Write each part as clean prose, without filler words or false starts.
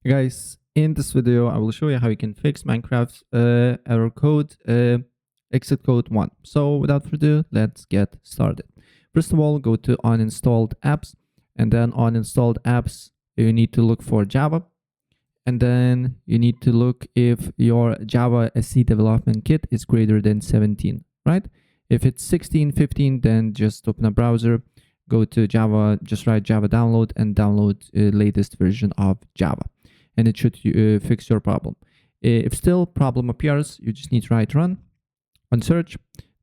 Guys, in this video, I will show you how you can fix Minecraft error code exit code 1. So without further ado, let's get started. First of all, go to uninstalled apps, and then on installed apps, you need to look for Java. And then you need to look if your Java SE development kit is greater than 17, right? If it's 16, 15, then just open a browser, go to Java, just write Java download and download latest version of Java. And it should fix your problem. If still problem appears, you just need to write run on search.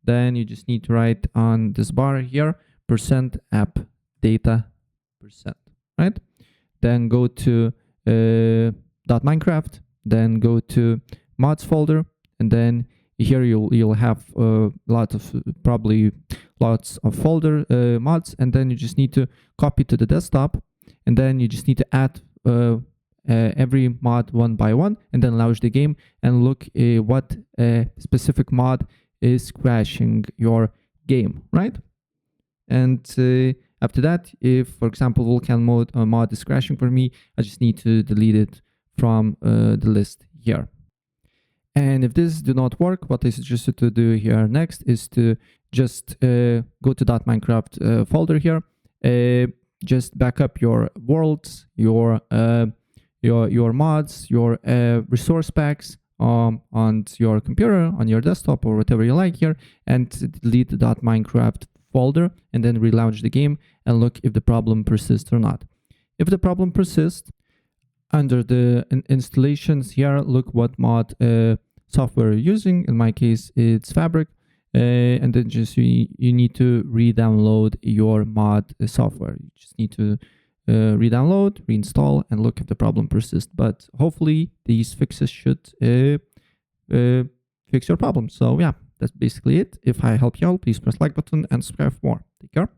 Then you just need to write on this bar here, %app data %, right? Then go to .minecraft, then go to mods folder, and then here you'll have lots of folder mods, and then you just need to copy to the desktop, and then you just need to add every mod one by one, and then launch the game and look what specific mod is crashing your game, right? And after that, if for example Vulkan mod is crashing for me, I just need to delete it from the list here. And if this do not work, what I suggest you to do here next is to just go to .minecraft folder here, just back up your worlds, your mods, your resource packs on your computer, on your desktop, or whatever you like here, and delete the .minecraft folder, and then relaunch the game and look if the problem persists or not. If the problem persists, under the installations here, look what mod software you're using. In my case, it's Fabric, and then just you need to re-download your mod software. You just need to re-download, reinstall, and look if the problem persists. But hopefully these fixes should fix your problem. So yeah, that's basically it. If I help you out, please press like button and subscribe for more. Take care.